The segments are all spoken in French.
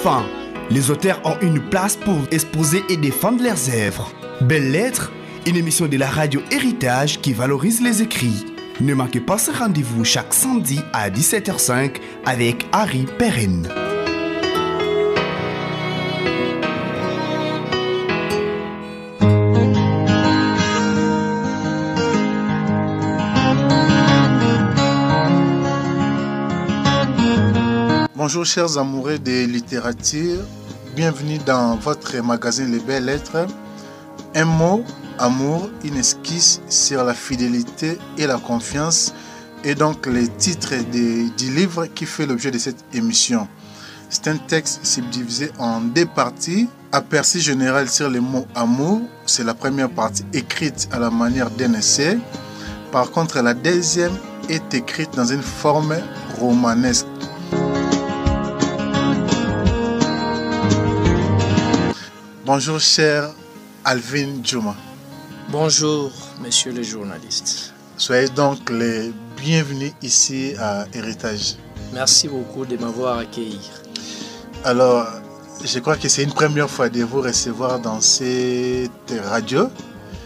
Enfin, les auteurs ont une place pour exposer et défendre leurs œuvres. Belles lettres, une émission de la radio Héritage qui valorise les écrits. Ne manquez pas ce rendez-vous chaque samedi à 17h05 avec Harry Perrin. Bonjour chers amoureux de littérature, bienvenue dans votre magazine Les Belles Lettres. Un mot, amour, une esquisse sur la fidélité et la confiance est donc le titre du livre qui fait l'objet de cette émission. C'est un texte subdivisé en deux parties. Aperçu général sur le mot amour, c'est la première partie écrite à la manière d'un essai. Par contre, la deuxième est écrite dans une forme romanesque. Bonjour cher Alvin Djouma. Bonjour monsieur le journaliste. Soyez donc les bienvenus ici à Héritage. Merci beaucoup de m'avoir accueilli. Alors, je crois que c'est une première fois de vous recevoir dans cette radio.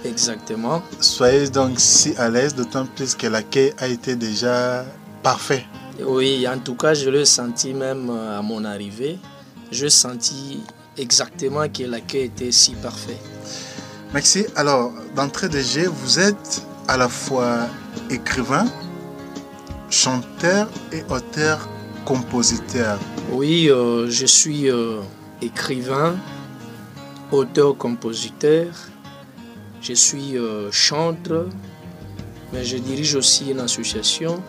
Exactement. Soyez donc si à l'aise, d'autant plus que l'accueil a été déjà parfait. Oui, en tout cas, je l'ai senti même à mon arrivée. Je sentis exactement que l'accueil était si parfait. Merci. Alors, d'entrée de jeu, vous êtes à la fois écrivain, chanteur et auteur-compositeur. Oui, je suis écrivain, auteur-compositeur. Je suis chanteur, mais je dirige aussi une association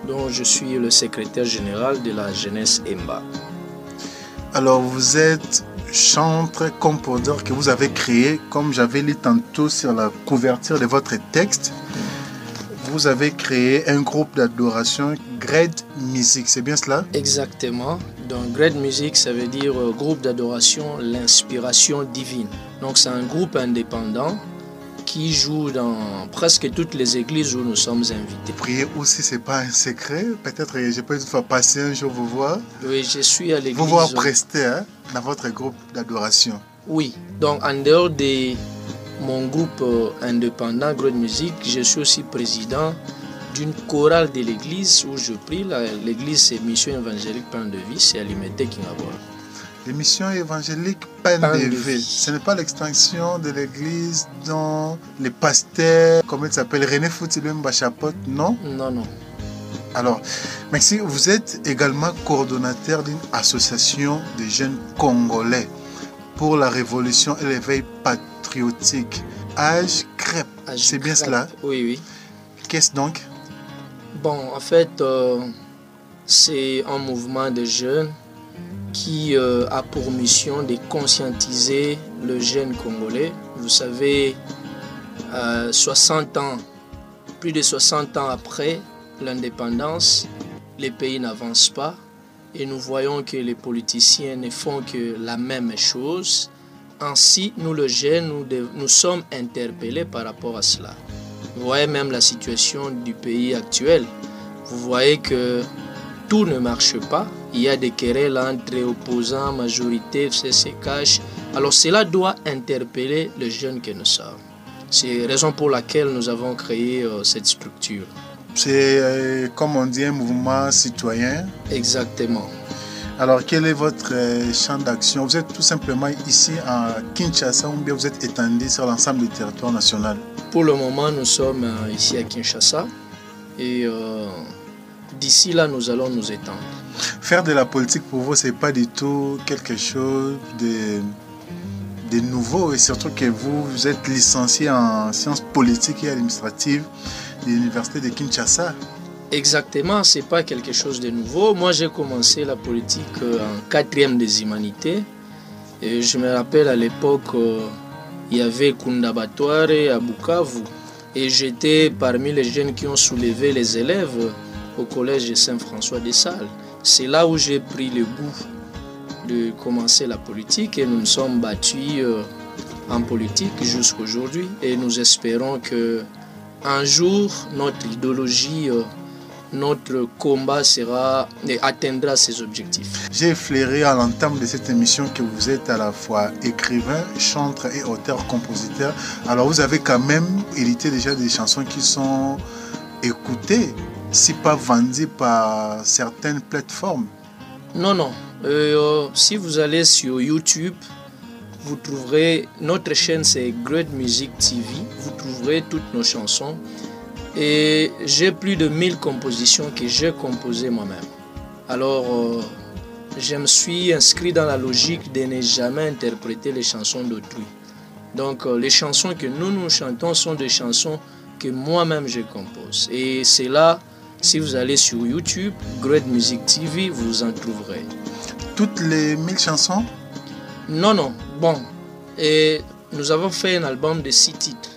dont je suis le secrétaire général de la jeunesse EMBA. Alors, vous êtes chanteur, compositeur que vous avez créé, comme j'avais lu tantôt sur la couverture de votre texte. Vous avez créé un groupe d'adoration, Great Music, c'est bien cela? Exactement. Donc, Great Music, ça veut dire groupe d'adoration, l'inspiration divine. Donc, c'est un groupe indépendant qui joue dans presque toutes les églises où nous sommes invités. Priez aussi, ce n'est pas un secret. Peut-être que je peux une fois passer un jour vous voir. Oui, je suis à l'église. Vous voir prester dans votre groupe d'adoration. Oui, donc en dehors de mon groupe indépendant, Great Music, je suis aussi président d'une chorale de l'église où je prie. L'église, c'est Mission évangélique Pain de Vie, c'est à Limete Kingabora. L'émission évangélique Pain de Vie, ce n'est pas l'extension de l'église dont les pasteurs, comment il s'appelle, René Foutilumba chapeaute, non? Non, non. Alors, merci. Vous êtes également coordonnateur d'une association de jeunes Congolais pour la révolution et l'éveil patriotique. Âge Crêpe, c'est bien cela? Oui, oui. Qu'est-ce donc? Bon, en fait, c'est un mouvement de jeunes qui a pour mission de conscientiser le jeune congolais. Vous savez, 60 ans, plus de 60 ans après l'indépendance, les pays n'avancent pas et nous voyons que les politiciens ne font que la même chose. Ainsi, nous, les jeunes, nous sommes interpellés par rapport à cela. Vous voyez même la situation du pays actuel. Vous voyez que tout ne marche pas. Il y a des querelles entre opposants, majorité, se cachent. Alors cela doit interpeller les jeunes que nous sommes. C'est la raison pour laquelle nous avons créé cette structure. C'est, comme on dit, un mouvement citoyen. Exactement. Alors, quel est votre champ d'action? Vous êtes tout simplement ici à Kinshasa ou bien vous êtes étendu sur l'ensemble du territoire national? Pour le moment, nous sommes ici à Kinshasa et d'ici là, nous allons nous étendre. Faire de la politique pour vous, ce n'est pas du tout quelque chose de nouveau et surtout que vous êtes licencié en sciences politiques et administratives de l'université de Kinshasa. Exactement, ce n'est pas quelque chose de nouveau. Moi, j'ai commencé la politique en 4e des humanités. Et je me rappelle à l'époque, il y avait Kundabatware à Bukavu. Et j'étais parmi les jeunes qui ont soulevé les élèves au collège Saint-François des Salles. C'est là où j'ai pris le goût de commencer la politique et nous nous sommes battus en politique jusqu'à aujourd'hui. Et nous espérons qu'un jour, notre idéologie notre combat atteindra ses objectifs. J'ai effleuré à l'entame de cette émission que vous êtes à la fois écrivain, chanteur et auteur-compositeur. Alors vous avez quand même hérité déjà des chansons qui sont écoutées, si pas vendues par certaines plateformes. Non. Si vous allez sur YouTube, vous trouverez, notre chaîne c'est Great Music TV, vous trouverez toutes nos chansons. Et j'ai plus de 1000 compositions que j'ai composées moi-même. Alors, je me suis inscrit dans la logique de ne jamais interpréter les chansons d'autrui. Donc, les chansons que nous chantons sont des chansons que moi-même je compose. Et c'est là, si vous allez sur YouTube, Great Music TV, vous en trouverez. Toutes les 1000 chansons? Non. Bon, et nous avons fait un album de 6 titres.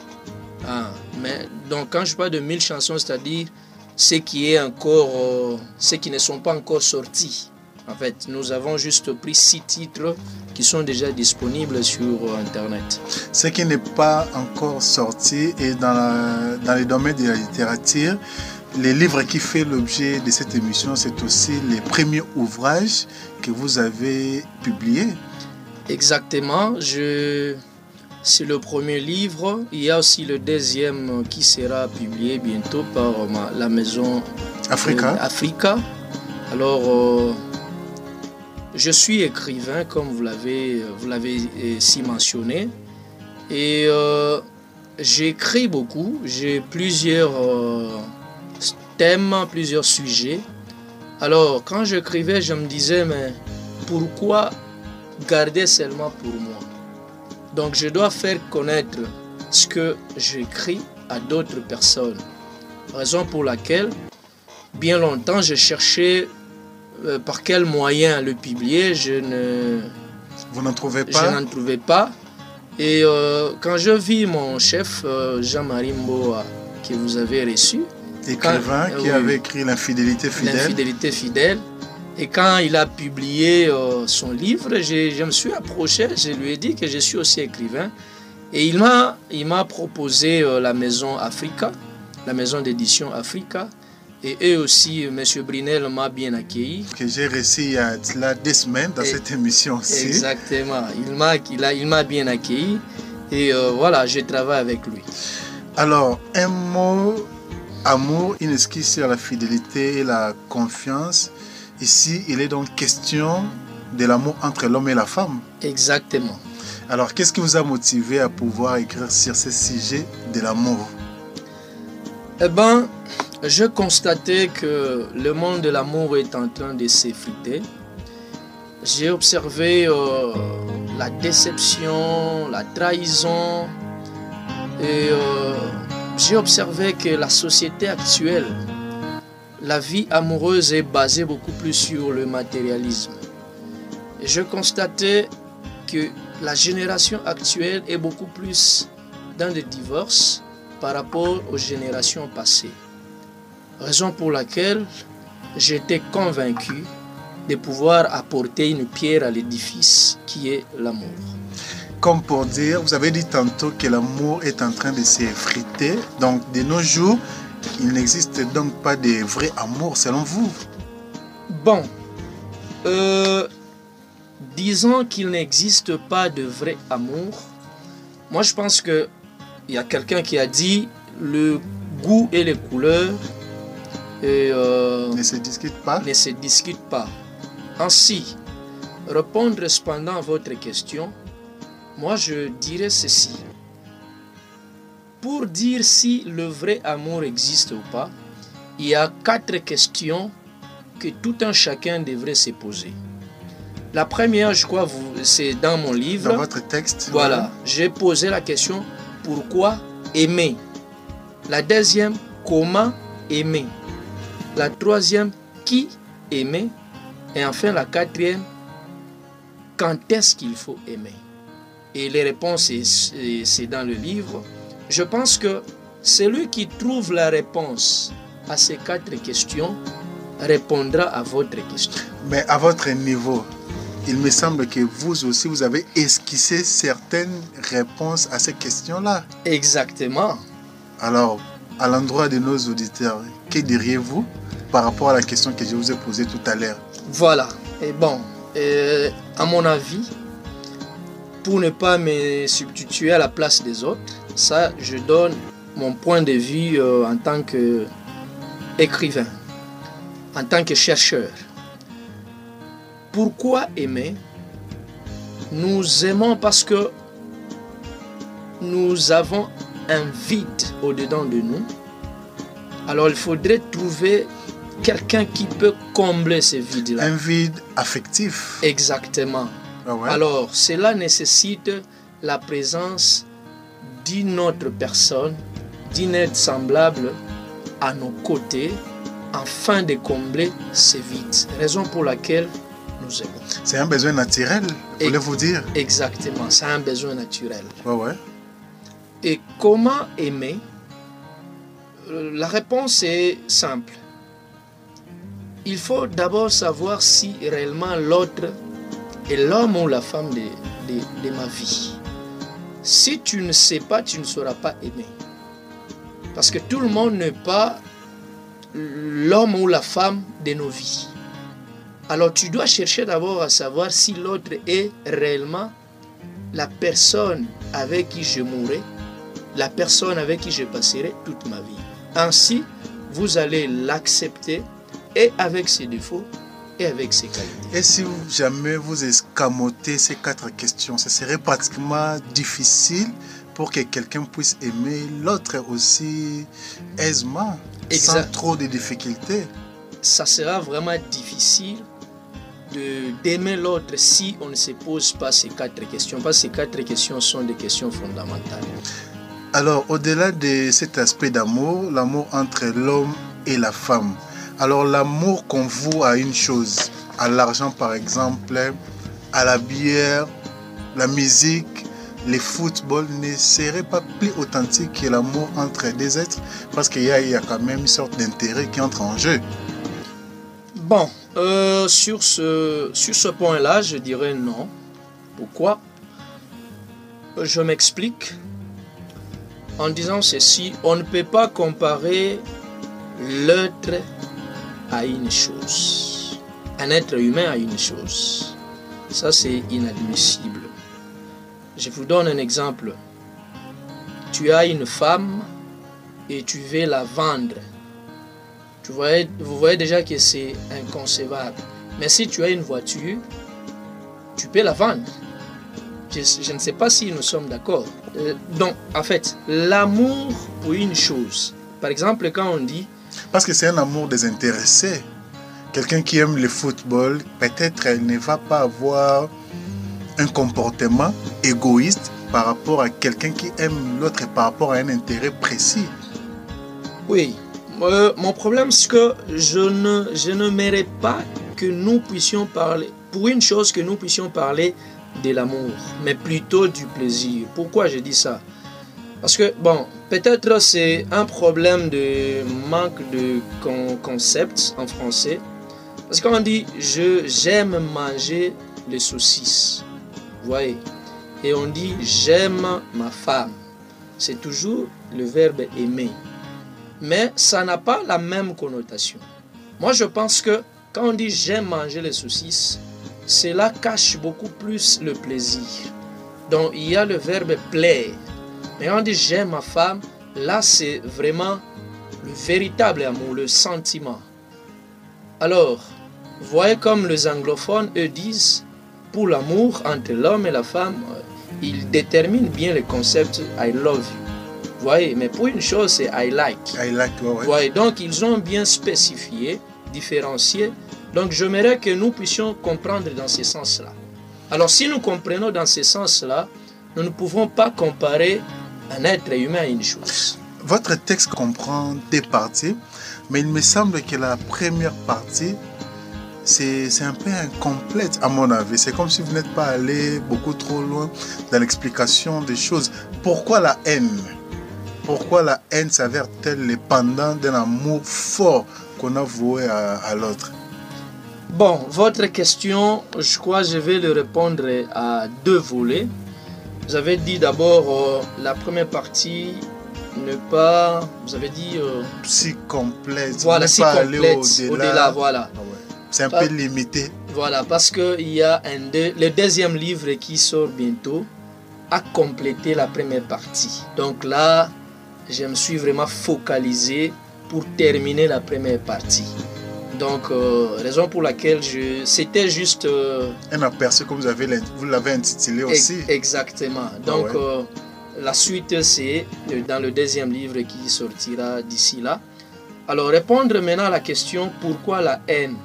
Mais donc quand je parle de 1000 chansons, c'est-à-dire ce qui ne sont pas encore sortis. En fait, nous avons juste pris 6 titres qui sont déjà disponibles sur Internet. Ce qui n'est pas encore sorti est dans le domaine de la littérature. Les livres qui font l'objet de cette émission, c'est aussi les premiers ouvrages que vous avez publiés. Exactement. C'est le premier livre. Il y a aussi le deuxième qui sera publié bientôt par la maison Africa. Alors, je suis écrivain, comme vous l'avez si mentionné. Et j'écris beaucoup. J'ai plusieurs thèmes, plusieurs sujets. Alors, quand j'écrivais, je me disais, mais pourquoi garder seulement pour moi? Donc je dois faire connaître ce que j'écris à d'autres personnes. Raison pour laquelle, bien longtemps, je cherchais par quel moyen le publier. Vous n'en trouvez pas? Je n'en trouvais pas. Et quand je vis mon chef, Jean-Marie Mboa, que vous avez reçu. Écrivain qui avait écrit L'infidélité fidèle. L'infidélité fidèle. Et quand il a publié son livre, je me suis approché, je lui ai dit que je suis aussi écrivain. Et il m'a proposé la maison Africa, la maison d'édition Africa. Et eux aussi, M. Brinel m'a bien accueilli. Que j'ai reçu il y a 2 semaines dans cette émission aussi. Exactement, il m'a bien accueilli. Et voilà, je travaille avec lui. Alors, un mot, amour, une esquisse sur la fidélité et la confiance. Ici, il est donc question de l'amour entre l'homme et la femme. Exactement. Alors, qu'est-ce qui vous a motivé à pouvoir écrire sur ce sujet de l'amour? Eh bien, je constatais que le monde de l'amour est en train de s'effriter. J'ai observé la déception, la trahison. Et j'ai observé que la société actuelle, la vie amoureuse est basée beaucoup plus sur le matérialisme. Et je constatais que la génération actuelle est beaucoup plus dans le divorce par rapport aux générations passées. Raison pour laquelle j'étais convaincu de pouvoir apporter une pierre à l'édifice qui est l'amour. Comme pour dire, vous avez dit tantôt que l'amour est en train de s'effriter. Donc, de nos jours, il n'existe donc pas de vrai amour selon vous? Bon, disons qu'il n'existe pas de vrai amour. Moi, je pense qu'il y a quelqu'un qui a dit le goût et les couleurs ne se discutent pas. Ne se discutent pas. Ainsi, répondre cependant à votre question, moi je dirais ceci. Pour dire si le vrai amour existe ou pas, il y a 4 questions que tout un chacun devrait se poser. La première, je crois, c'est dans mon livre. Dans votre texte. Voilà, j'ai posé la question, pourquoi aimer? La deuxième, comment aimer? La troisième, qui aimer? Et enfin, la quatrième, quand est-ce qu'il faut aimer? Et les réponses, c'est dans le livre. Je pense que celui qui trouve la réponse à ces 4 questions répondra à votre question. Mais à votre niveau, il me semble que vous aussi, vous avez esquissé certaines réponses à ces questions-là. Exactement. Alors, à l'endroit de nos auditeurs, que diriez-vous? par rapport à la question que je vous ai posée tout à l'heure. Voilà. Et bon, à mon avis, pour ne pas me substituer à la place des autres, ça, je donne mon point de vue en tant qu'écrivain, en tant que chercheur. Pourquoi aimer? Nous aimons parce que nous avons un vide au-dedans de nous. Alors il faudrait trouver quelqu'un qui peut combler ce vide-là. Un vide affectif. Exactement. Ah ouais. Alors cela nécessite la présence d'une autre personne, d'une être semblable à nos côtés, afin de combler ce vide. Raison pour laquelle nous aimons. C'est un besoin naturel, voulez-vous dire? Exactement, c'est un besoin naturel. Ouais. Et comment aimer? La réponse est simple. Il faut d'abord savoir si réellement l'autre est l'homme ou la femme de ma vie. Si tu ne sais pas, tu ne sauras pas aimer. Parce que tout le monde n'est pas l'homme ou la femme de nos vies. Alors tu dois chercher d'abord à savoir si l'autre est réellement la personne avec qui je mourrai, la personne avec qui je passerai toute ma vie. Ainsi, vous allez l'accepter et avec ses défauts et avec ses qualités. Et si jamais vous escamotez ces 4 questions, ce serait pratiquement difficile pour que quelqu'un puisse aimer l'autre aussi aisément, sans trop de difficultés. Ça sera vraiment difficile d'aimer l'autre si on ne se pose pas ces 4 questions. Parce que ces 4 questions sont des questions fondamentales. Alors, au-delà de cet aspect d'amour, l'amour entre l'homme et la femme, alors l'amour qu'on voue à une chose, à l'argent par exemple, à la bière, la musique, le football, ne serait pas plus authentique que l'amour entre des êtres, parce qu'il y a quand même une sorte d'intérêt qui entre en jeu. Bon, sur ce point-là, je dirais non. Pourquoi? Je m'explique en disant ceci. On ne peut pas comparer l'être à une chose, un être humain à une chose. Ça, c'est inadmissible. Je vous donne un exemple. Tu as une femme et tu veux la vendre. Vous voyez déjà que c'est inconcevable. Mais si tu as une voiture, tu peux la vendre. Je ne sais pas si nous sommes d'accord. Donc, en fait, l'amour pour une chose. Par exemple, quand on dit... Parce que c'est un amour désintéressé. Quelqu'un qui aime le football, peut-être ne va pas avoir un comportement égoïste par rapport à quelqu'un qui aime l'autre par rapport à un intérêt précis. Oui. Mon problème, c'est que je ne mérite pas que nous puissions parler, pour une chose, que nous puissions parler de l'amour, mais plutôt du plaisir. Pourquoi je dis ça? Parce que, bon, peut-être c'est un problème de manque de concept en français. Parce qu'on dit « j'aime manger les saucisses ». Vous voyez? Et on dit « j'aime ma femme ». C'est toujours le verbe « aimer ». Mais ça n'a pas la même connotation. Moi, je pense que quand on dit « j'aime manger les saucisses », cela cache beaucoup plus le plaisir. Donc, il y a le verbe « plaire ». Mais quand on dit « j'aime ma femme », là, c'est vraiment le véritable amour, le sentiment. Alors, vous voyez comme les anglophones, eux disent, pour l'amour entre l'homme et la femme, ils déterminent bien le concept « I love you ». Vous voyez, mais pour une chose, c'est I like. I like, ouais. Voyez, donc, ils ont bien spécifié, différencié. Donc, j'aimerais que nous puissions comprendre dans ce sens-là. Alors, si nous comprenons dans ce sens-là, nous ne pouvons pas comparer un être humain à une chose. Votre texte comprend 2 parties, mais il me semble que la première partie, c'est un peu incomplète à mon avis. C'est comme si vous n'êtes pas allé beaucoup trop loin dans l'explication des choses. Pourquoi la haine? Pourquoi la haine s'avère-t-elle le pendant d'un amour fort qu'on a voué à l'autre? Bon, votre question, je crois que je vais le répondre à 2 volets. Vous avez dit d'abord la première partie ne pas, vous avez dit... si complète, voilà, si pas complète, aller au-delà, voilà. Ah ouais. C'est un peu limité. Voilà, parce qu'il y a le deuxième livre qui sort bientôt a complété la première partie. Donc là, je me suis vraiment focalisé pour terminer la première partie. Donc, raison pour laquelle c'était juste... un aperçu, comme vous l'avez intitulé aussi. Exactement. Donc, la suite, c'est dans le deuxième livre qui sortira d'ici là. Alors, répondre maintenant à la question, pourquoi la haine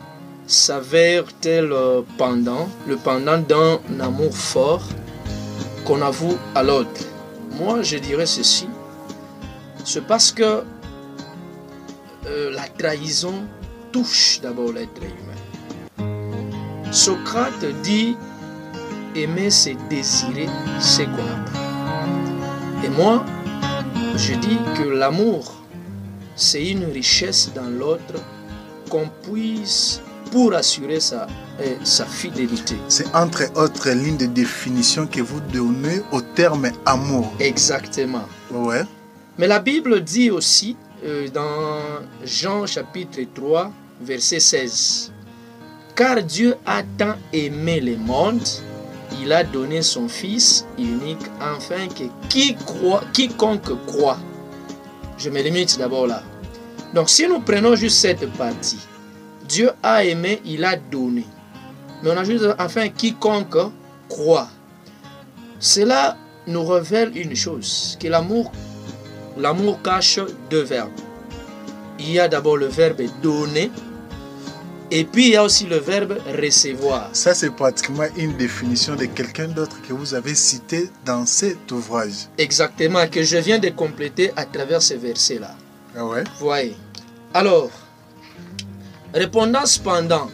s'avère-t-elle le pendant d'un amour fort qu'on avoue à l'autre? Moi, je dirais ceci. C'est parce que la trahison touche d'abord l'être humain. Socrate dit aimer, c'est désirer ce qu'on n'a pas. Et moi, je dis que l'amour, c'est une richesse dans l'autre qu'on puisse pour assurer sa fidélité. C'est entre autres lignes de définition que vous donnez au terme amour. Exactement. Ouais. Mais la Bible dit aussi dans Jean chapitre 3, verset 16, « Car Dieu a tant aimé le monde, il a donné son Fils unique, afin que quiconque croit. » Je me limite d'abord là. Donc si nous prenons juste cette partie, Dieu a aimé, il a donné. Mais on a juste enfin quiconque croit. Cela nous révèle une chose, que l'amour cache deux verbes. Il y a d'abord le verbe donner, et puis il y a aussi le verbe recevoir. Ça, c'est pratiquement une définition de quelqu'un d'autre que vous avez cité dans cet ouvrage. Exactement, que je viens de compléter à travers ces versets-là. Ah ouais? Voyez. Alors, répondant cependant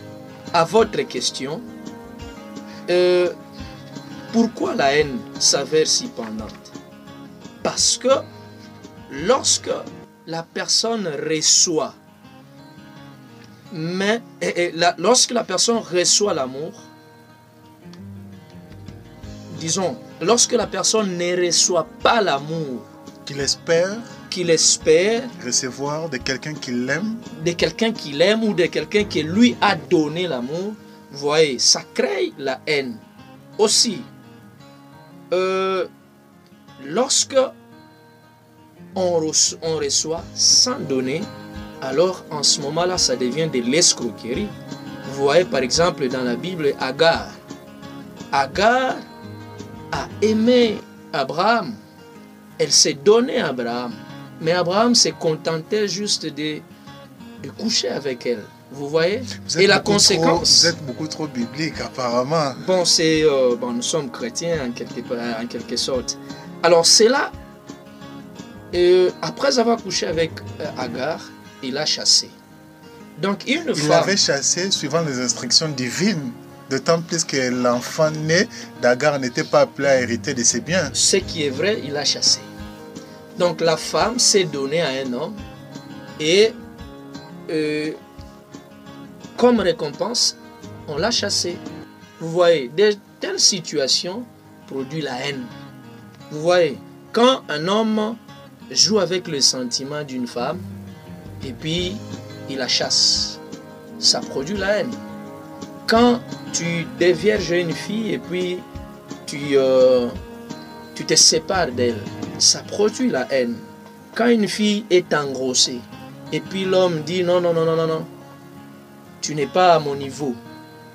à votre question, pourquoi la haine s'avère si pendante? Parce que lorsque la personne reçoit, lorsque la personne reçoit l'amour, disons, lorsque la personne ne reçoit pas l'amour qu'il espère recevoir de quelqu'un qu'il aime, ou de quelqu'un qui lui a donné l'amour, vous voyez, ça crée la haine. Aussi, lorsque on reçoit sans donner, alors en ce moment-là, ça devient de l'escroquerie. Vous voyez par exemple dans la Bible Agar. Agar a aimé Abraham. Elle s'est donnée à Abraham. Mais Abraham s'est contenté juste de coucher avec elle. Vous voyez? Et la conséquence... Vous êtes beaucoup trop biblique apparemment. Bon, nous sommes chrétiens en quelque sorte. Alors c'est là, après avoir couché avec Agar, il a chassé. Donc il avait chassé suivant les instructions divines. D'autant plus que l'enfant né d'Agar n'était pas appelé à hériter de ses biens. Ce qui est vrai, il a chassé. Donc la femme s'est donnée à un homme et comme récompense, on l'a chassé. Vous voyez, de telles situations produisent la haine. Vous voyez, quand un homme joue avec le sentiment d'une femme et puis il la chasse, ça produit la haine. Quand tu dévierges une fille et puis tu te sépares d'elle, ça produit la haine. Quand une fille est engrossée et puis l'homme dit non, tu n'es pas à mon niveau.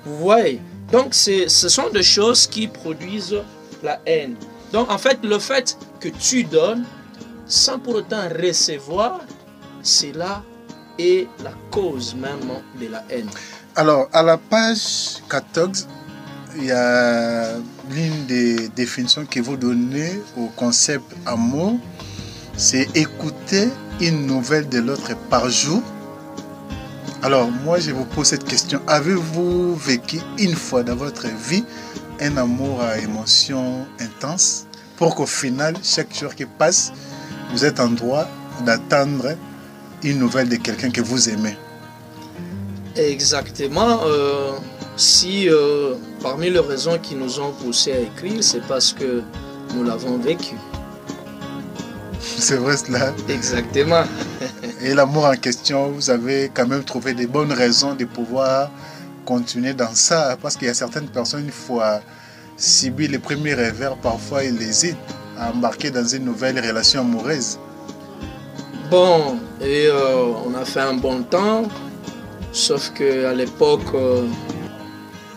Vous voyez? Donc ce sont des choses qui produisent la haine. Donc en fait, le fait que tu donnes sans pour autant recevoir, cela est la cause même de la haine. Alors, à la page 14, il y a l'une des définitions que vous donnez au concept amour, c'est écouter une nouvelle de l'autre par jour. Alors, moi, je vous pose cette question. Avez-vous vécu une fois dans votre vie un amour à émotion intense pour qu'au final, chaque jour qui passe, vous êtes en droit d'attendre une nouvelle de quelqu'un que vous aimez? Exactement. Si parmi les raisons qui nous ont poussé à écrire, c'est parce que nous l'avons vécu. C'est vrai cela. Exactement. Et l'amour en question, vous avez quand même trouvé des bonnes raisons de pouvoir continuer dans ça. Parce qu'il y a certaines personnes, une fois subi les premiers revers, parfois ils hésitent à embarquer dans une nouvelle relation amoureuse. Bon, et on a fait un bon temps, sauf qu'à l'époque,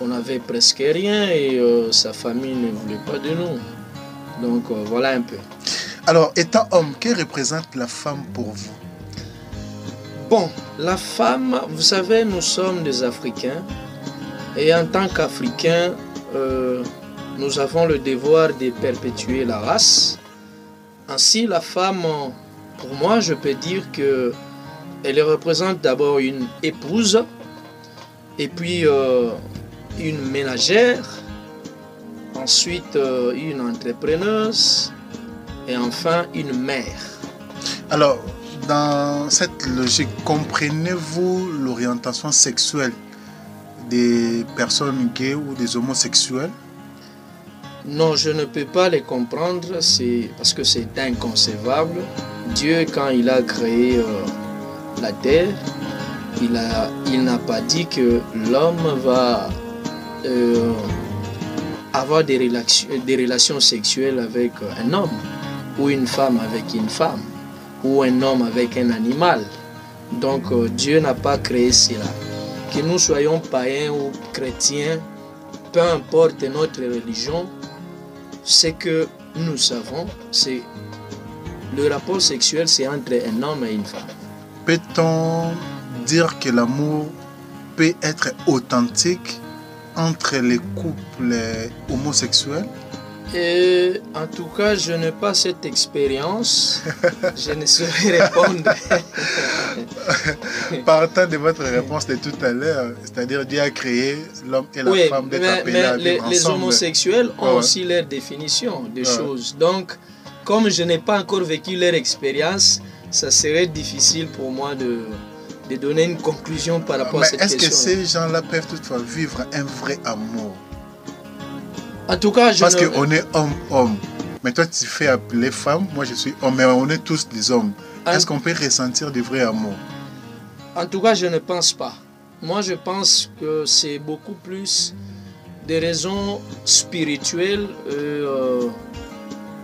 on avait presque rien et sa famille ne voulait pas de nous. Donc voilà un peu. Alors, étant homme, que représente la femme pour vous? Bon, la femme, vous savez, nous sommes des Africains et en tant qu'Africains, nous avons le devoir de perpétuer la race. Ainsi, la femme, pour moi, je peux dire qu'elle représente d'abord une épouse et puis une ménagère, ensuite une entrepreneuse et enfin une mère. Alors, dans cette logique, comprenez-vous l'orientation sexuelle des personnes gays ou des homosexuels? Non, je ne peux pas les comprendre, c'est parce que c'est inconcevable. Dieu, quand il a créé la terre, il n'a pas dit que l'homme va avoir des relations sexuelles avec un homme, ou une femme avec une femme, ou un homme avec un animal. Donc Dieu n'a pas créé cela. Que nous soyons païens ou chrétiens, peu importe notre religion, ce que nous savons, c'est le rapport sexuel, c'est entre un homme et une femme. Peut-on dire que l'amour peut être authentique entre les couples homosexuels? Et en tout cas, je n'ai pas cette expérience. Je ne saurais répondre. Partant de votre réponse de tout à l'heure, c'est-à-dire Dieu a créé l'homme et la femme d'être appelés à vivre ensemble. Les homosexuels ont aussi leur définition des choses. Donc, comme je n'ai pas encore vécu leur expérience, ça serait difficile pour moi de donner une conclusion par rapport à cette question. Mais est-ce que ces gens-là peuvent toutefois vivre un vrai amour? En tout cas, parce qu'on est homme-homme. Mais toi, tu fais appeler femme, moi je suis homme, mais on est tous des hommes. Est-ce qu'on peut ressentir du vrai amour? En tout cas, je ne pense pas. Moi, je pense que c'est beaucoup plus des raisons spirituelles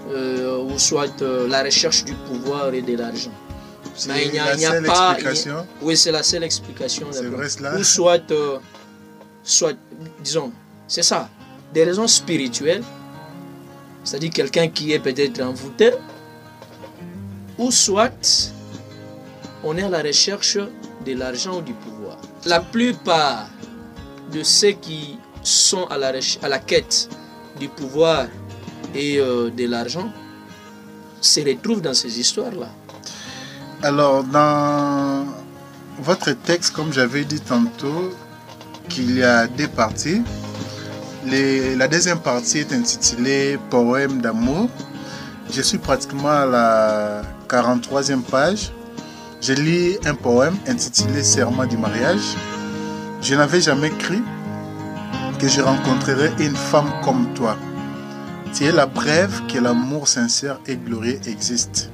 ou soit la recherche du pouvoir et de l'argent. Mais il n'y a pas. Oui, c'est la seule explication. C'est vrai cela. Ou soit, disons, c'est ça. Des raisons spirituelles, c'est-à-dire quelqu'un qui est peut-être envoûté, ou soit on est à la recherche de l'argent ou du pouvoir. La plupart de ceux qui sont à la quête du pouvoir et de l'argent se retrouvent dans ces histoires-là. Alors, dans votre texte, comme j'avais dit tantôt, qu'il y a deux parties. La deuxième partie est intitulée « Poème d'amour ». Je suis pratiquement à la 43e page. Je lis un poème intitulé « Serment du mariage ». Je n'avais jamais cru que je rencontrerais une femme comme toi. Tu es la preuve que l'amour sincère et glorieux existe.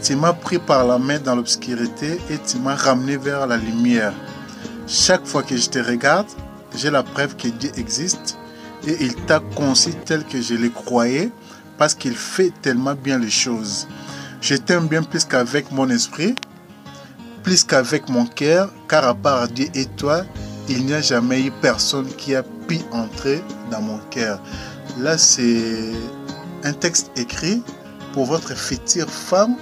Tu m'as pris par la main dans l'obscurité et tu m'as ramené vers la lumière. Chaque fois que je te regarde, j'ai la preuve que Dieu existe et il t'a conçu tel que je le croyais parce qu'il fait tellement bien les choses. Je t'aime bien plus qu'avec mon esprit, plus qu'avec mon cœur, car à part Dieu et toi, il n'y a jamais eu personne qui a pu entrer dans mon cœur. Là, c'est un texte écrit pour votre future femme.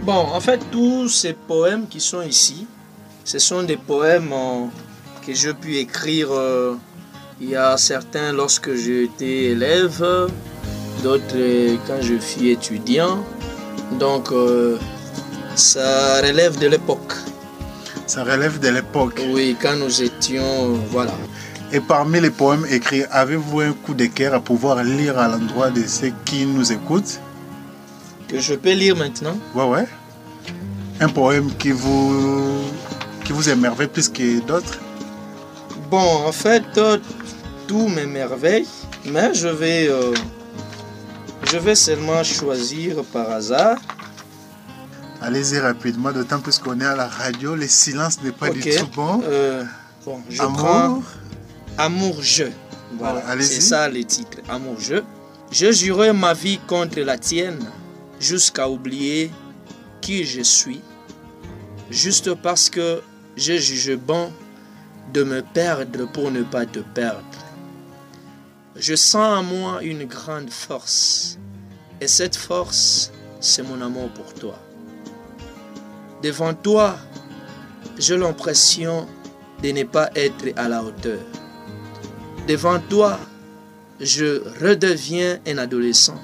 Bon, en fait, tous ces poèmes qui sont ici, ce sont des poèmes que j'ai pu écrire. Il y a certains lorsque j'étais élève, d'autres quand je suis étudiant. Donc, ça relève de l'époque. Ça relève de l'époque. Oui, quand nous étions, voilà. Et parmi les poèmes écrits, avez-vous un coup de cœur à pouvoir lire à l'endroit de ceux qui nous écoutent? Que je peux lire maintenant? Ouais. Un poème qui vous émerveille plus que d'autres? Bon, en fait, tout m'émerveille, mais je vais seulement choisir par hasard Allez-y rapidement, d'autant plus qu'on est à la radio, le silence n'est pas du tout bon. Je prends Amour-je. Voilà, allez-y. C'est ça le titre, Amour-je. Je jurerai ma vie contre la tienne, jusqu'à oublier qui je suis, juste parce que je juge bon de me perdre pour ne pas te perdre. Je sens en moi une grande force, et cette force, c'est mon amour pour toi. Devant toi, j'ai l'impression de ne pas être à la hauteur. Devant toi, je redeviens un adolescent.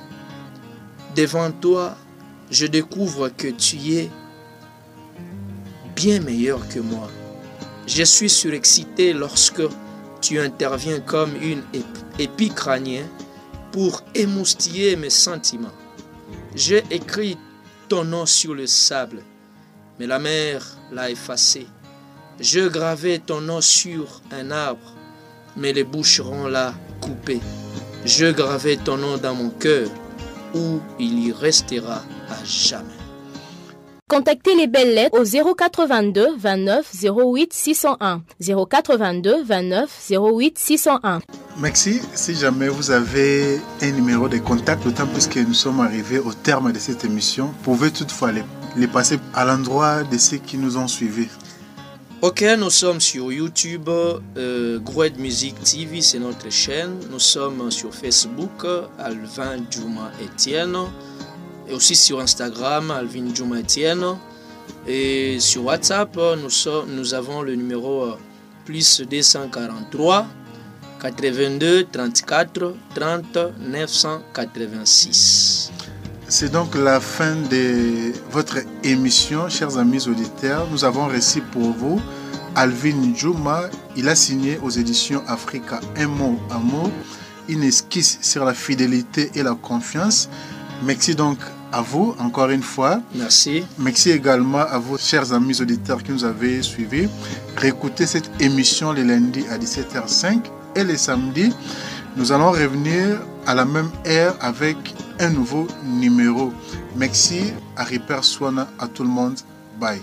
Devant toi, je découvre que tu es bien meilleur que moi. Je suis surexcité lorsque tu interviens comme une épée crânienne pour émoustiller mes sentiments. J'ai écrit ton nom sur le sable, mais la mer l'a effacé. Je gravais ton nom sur un arbre, mais les bûcherons l'ont coupé. Je gravais ton nom dans mon cœur, où il y restera à jamais. Contactez les belles lettres au 082 29 08 601. 082 29 08 601. Merci. Si jamais vous avez un numéro de contact, d'autant plus que nous sommes arrivés au terme de cette émission, vous pouvez toutefois les passer à l'endroit de ceux qui nous ont suivis. Ok, nous sommes sur YouTube, Groued Music TV, c'est notre chaîne. Nous sommes sur Facebook, Alvin Djouma Etienne. Et aussi sur Instagram, Alvin Djouma Etienne. Et sur WhatsApp, nous avons le numéro plus 243 82 34 30 986. C'est donc la fin de votre émission, chers amis auditeurs. Nous avons reçu pour vous Alvin Djouma. Il a signé aux éditions Africa Un mot amour, une esquisse sur la fidélité et la confiance. Merci donc à vous encore une fois. Merci. Merci également à vous, chers amis auditeurs qui nous avez suivis. Réécoutez cette émission le lundi à 17h05 et le samedi. Nous allons revenir à la même heure avec un nouveau numéro. Merci, à Ripper Swana, à tout le monde. Bye.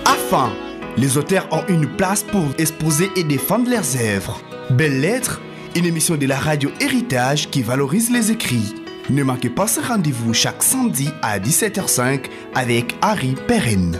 Enfin, les auteurs ont une place pour exposer et défendre leurs œuvres. Belles lettres, une émission de la radio Héritage qui valorise les écrits. Ne manquez pas ce rendez-vous chaque samedi à 17h05 avec Harry Perrin.